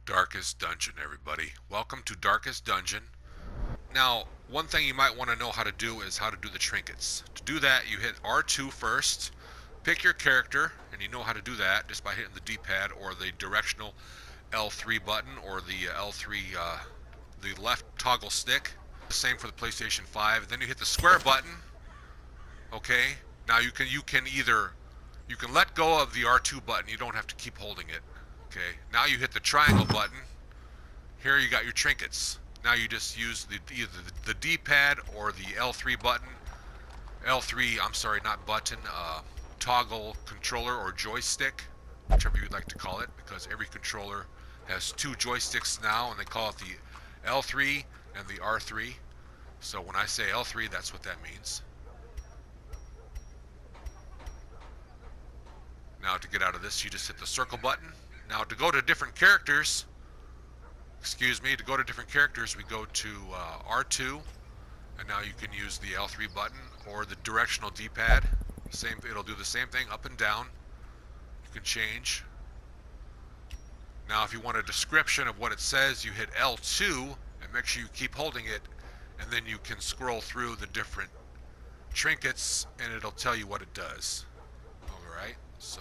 Darkest Dungeon, everybody. Welcome to Darkest Dungeon. Now, one thing you might want to know how to do is how to do the trinkets. To do that, you hit R2 first, pick your character, and you know how to do that just by hitting the D-pad or the directional L3 button or the L3, the left toggle stick. Same for the PlayStation 5. Then you hit the square button. Okay. Now you can let go of the R2 button. You don't have to keep holding it. Okay. Now you hit the triangle button. Here you got your trinkets. Now you just use either the D-pad or the L3 button. L3, I'm sorry, not button, toggle controller or joystick, whichever you'd like to call it, because every controller has two joysticks now, and they call it the L3 and the R3. So when I say L3, that's what that means. Now to get out of this, you just hit the circle button. Now to go to different characters, to go to different characters, we go to R2, and now you can use the L3 button or the directional D-pad. It'll do the same thing, up and down. You can change. Now if you want a description of what it says, you hit L2, and make sure you keep holding it, and then you can scroll through the different trinkets, and it'll tell you what it does. Alright, so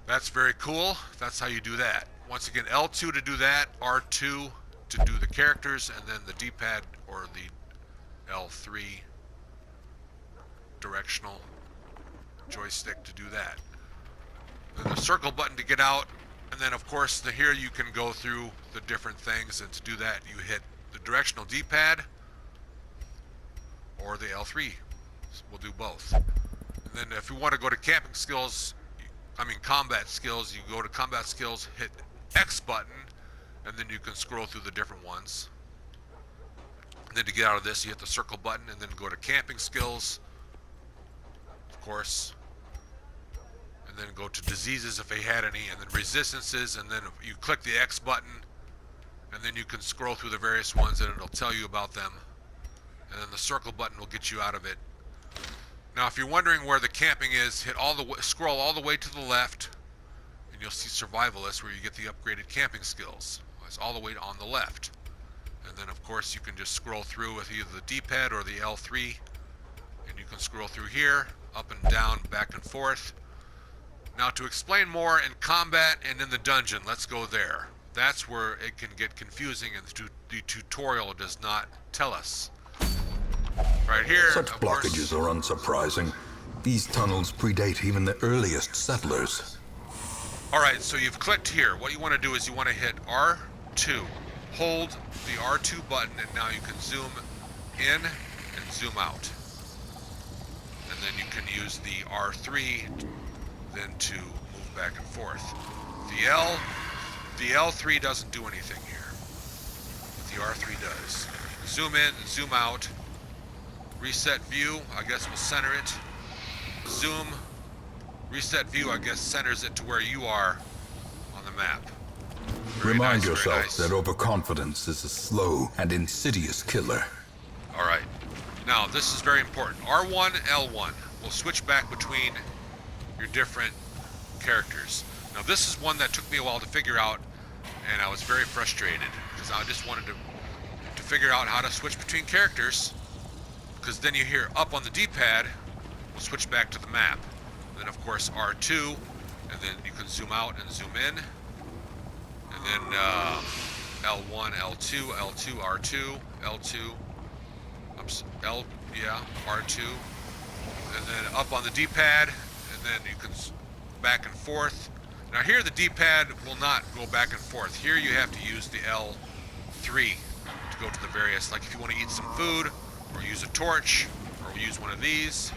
that's very cool. That's how you do that. Once again, L2 to do that, R2 to do the characters, and then the D-pad or the L3 directional joystick to do that. Then the circle button to get out, and then of course here you can go through the different things, and to do that you hit the directional D-pad or the L3. We'll do both. And then if you want to go to combat skills, you go to combat skills, hit X button, and then you can scroll through the different ones. And then to get out of this, you hit the circle button, and then go to camping skills, of course, and then go to diseases if they had any, and then resistances, and then you click the X button, and then you can scroll through the various ones, and it'll tell you about them. And then the circle button will get you out of it. Now, if you're wondering where the camping is, scroll all the way to the left, and you'll see Survivalist, where you get the upgraded camping skills. It's all the way on the left. And then, of course, you can just scroll through with either the D-pad or the L3, and you can scroll through here, up and down, back and forth. Now, to explain more in combat and in the dungeon, let's go there. That's where it can get confusing, and the tutorial does not tell us. Right here, such blockages are unsurprising. These tunnels predate even the earliest settlers. Alright, so you've clicked here. What you want to do is you want to hit R2. Hold the R2 button, and now you can zoom in and zoom out. And then you can use the R3 then to move back and forth. The L3 doesn't do anything here, but the R3 does. Zoom in and zoom out. Reset view, I guess we'll center it. Zoom. Reset view, I guess, centers it to where you are on the map. Remind yourself that overconfidence is a slow and insidious killer. Alright. Now, this is very important. R1, L1 will switch back between your different characters. Now, this is one that took me a while to figure out, and I was very frustrated, because I just wanted to figure out how to switch between characters, because then you hear up on the D-pad, we'll switch back to the map. Then of course R2, and then you can zoom out and zoom in, and then L1, L2, L2, R2, L2, R2, and then up on the D-pad, and then you can back and forth. Now here the D-pad will not go back and forth. Here you have to use the L3 to go to the various, like if you want to eat some food, or use a torch, or use one of these,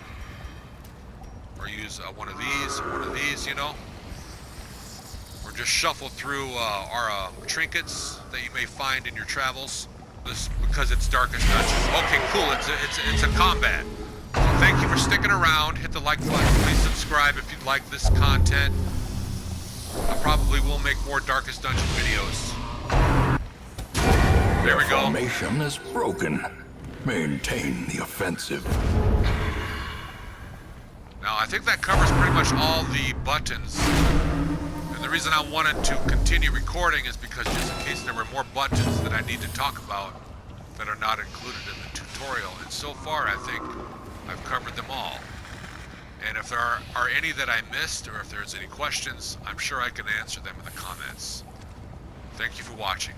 or use one of these, you know, or just shuffle through our trinkets that you may find in your travels. This because it's Darkest Dungeon. Okay, cool. It's a combat. So thank you for sticking around. Hit the like button. Please subscribe if you like this content. I probably will make more Darkest Dungeon videos. There we go. Formation is broken. Maintain the offensive. Now I think that covers pretty much all the buttons, and the the reason I wanted to continue recording is because just in case there were more buttons that I need to talk about that are not included in the tutorial. And so far, I think I've covered them all. And if there are any that I missed, or if there's any questions, I'm sure I can answer them in the comments. Thank you for watching.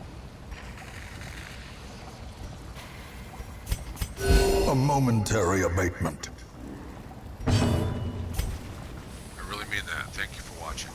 A momentary abatement. I really mean that. Thank you for watching.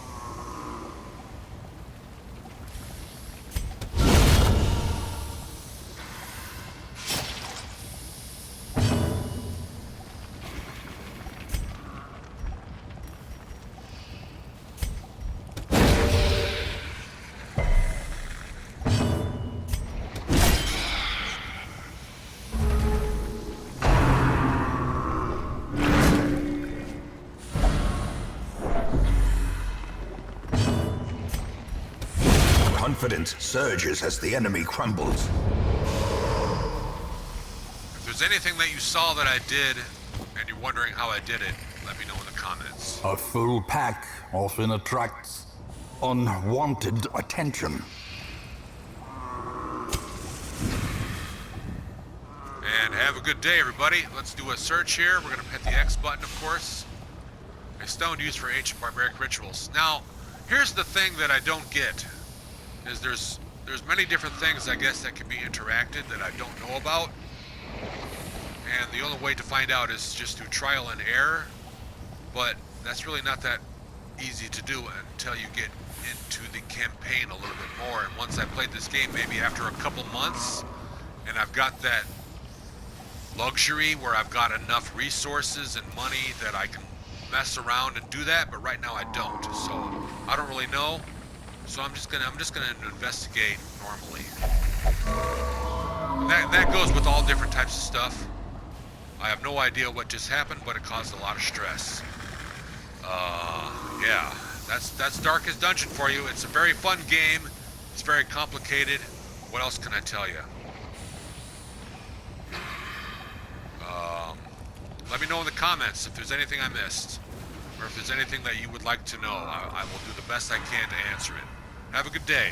Confidence surges as the enemy crumbles. If there's anything that you saw that I did, and you're wondering how I did it, let me know in the comments. A full pack often attracts unwanted attention. And have a good day, everybody. Let's do a search here. We're going to hit the X button, of course. A stone used for ancient barbaric rituals. Now, here's the thing that I don't get. Is there's many different things, I guess, that can be interacted that I don't know about. And the only way to find out is just through trial and error. But that's really not that easy to do until you get into the campaign a little bit more. And once I played this game, maybe after a couple months, and I've got that luxury where I've got enough resources and money that I can mess around and do that, but right now I don't. So I don't really know. So I'm just gonna investigate normally. And that goes with all different types of stuff. I have no idea what just happened, but it caused a lot of stress. Yeah, that's Darkest Dungeon for you. It's a very fun game. It's very complicated. What else can I tell you? Let me know in the comments if there's anything I missed, or if there's anything that you would like to know. I will do the best I can to answer it. Have a good day.